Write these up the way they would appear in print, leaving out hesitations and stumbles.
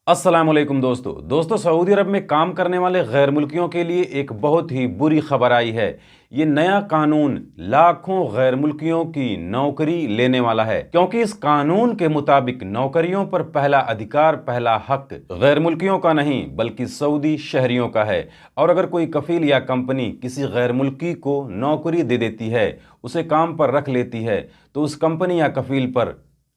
अस्सलाम वालेकुम दोस्तों सऊदी अरब में काम करने वाले गैर मुल्कियों के लिए एक बहुत ही बुरी खबर आई है। ये नया कानून लाखों गैर मुल्कियों की नौकरी लेने वाला है, क्योंकि इस कानून के मुताबिक नौकरियों पर पहला अधिकार, पहला हक गैर मुल्कियों का नहीं बल्कि सऊदी शहरियों का है। और अगर कोई कफील या कंपनी किसी गैर मुल्की को नौकरी दे देती है, उसे काम पर रख लेती है, तो उस कंपनी या कफील पर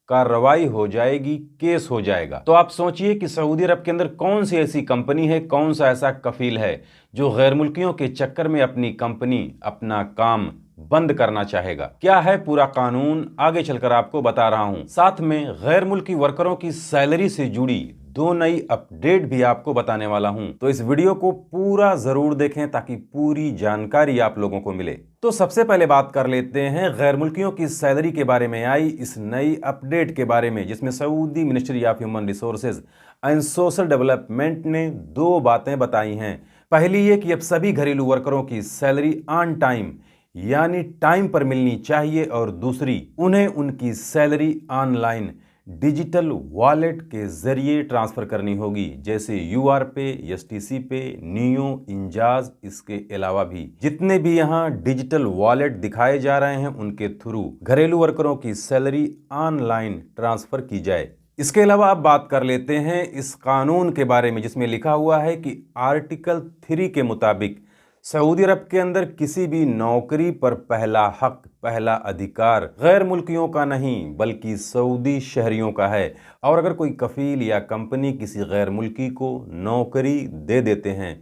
कार्रवाई हो जाएगी, केस हो जाएगा। तो आप सोचिए कि सऊदी अरब के अंदर कौन सी ऐसी कंपनी है, कौन सा ऐसा कफील है जो गैर मुल्कियों के चक्कर में अपनी कंपनी, अपना काम बंद करना चाहेगा। क्या है पूरा कानून, आगे चलकर आपको बता रहा हूं। साथ में गैर मुल्की वर्करों की सैलरी से जुड़ी दो नई अपडेट भी आपको बताने वाला हूं। तो इस वीडियो को पूरा जरूर देखें ताकि पूरी जानकारी आप लोगों को मिले। तो सबसे पहले बात कर लेते हैं गैर मुल्कियों की सैलरी के बारे में आई इस नई अपडेट के बारे में, जिसमें Saudi ministry of human resources and social development ने दो बातें बताई हैं। पहली ये कि अब सभी घरेलू वर्करों की सैलरी ऑन टाइम यानी टाइम पर मिलनी चाहिए, और दूसरी, उन्हें उनकी सैलरी ऑनलाइन डिजिटल वॉलेट के जरिए ट्रांसफर करनी होगी, जैसे यूआर पे, एसटीसी पे, नियो, इंजाज। इसके अलावा भी जितने भी यहाँ डिजिटल वॉलेट दिखाए जा रहे हैं, उनके थ्रू घरेलू वर्करों की सैलरी ऑनलाइन ट्रांसफर की जाए। इसके अलावा अब बात कर लेते हैं इस कानून के बारे में, जिसमें लिखा हुआ है कि आर्टिकल 3 के मुताबिक सऊदी अरब के अंदर किसी भी नौकरी पर पहला हक, पहला अधिकार गैर मुल्कियों का नहीं बल्कि सऊदी शहरियों का है। और अगर कोई कफील या कंपनी किसी गैर मुल्की को नौकरी दे देते हैं,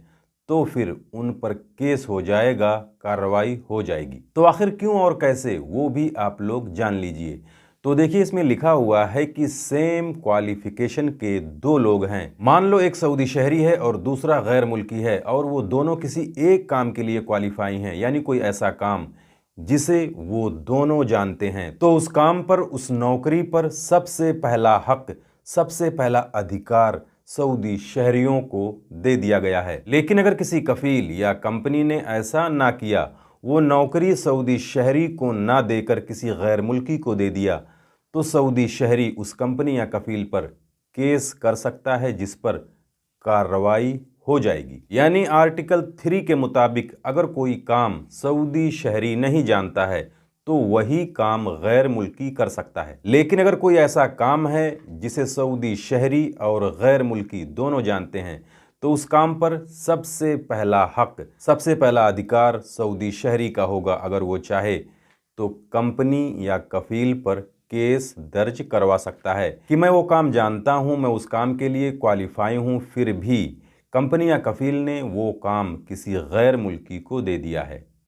तो फिर उन पर केस हो जाएगा, कार्रवाई हो जाएगी। तो आखिर क्यों और कैसे, वो भी आप लोग जान लीजिए। तो देखिए, इसमें लिखा हुआ है कि सेम क्वालिफिकेशन के दो लोग हैं। मान लो एक सऊदी शहरी है और दूसरा गैर मुल्की है, और वो दोनों किसी एक काम के लिए क्वालिफाई हैं, यानी कोई ऐसा काम जिसे वो दोनों जानते हैं। तो उस काम पर, उस नौकरी पर सबसे पहला हक, सबसे पहला अधिकार सऊदी शहरियों को दे दिया गया है। लेकिन अगर किसी कफील या कंपनी ने ऐसा ना किया, वो नौकरी सऊदी शहरी को ना देकर किसी गैर मुल्की को दे दिया, तो सऊदी शहरी उस कंपनी या कफील पर केस कर सकता है, जिस पर कार्रवाई हो जाएगी। यानी आर्टिकल 3 के मुताबिक अगर कोई काम सऊदी शहरी नहीं जानता है, तो वही काम गैर मुल्की कर सकता है। लेकिन अगर कोई ऐसा काम है जिसे सऊदी शहरी और गैर मुल्की दोनों जानते हैं, तो उस काम पर सबसे पहला हक, सबसे पहला अधिकार सऊदी शहरी का होगा। अगर वो चाहे तो कंपनी या कफील पर केस दर्ज करवा सकता है कि मैं वो काम जानता हूं, मैं उस काम के लिए क्वालिफाई हूं, फिर भी कंपनी या कफील ने वो काम किसी गैर मुल्की को दे दिया है।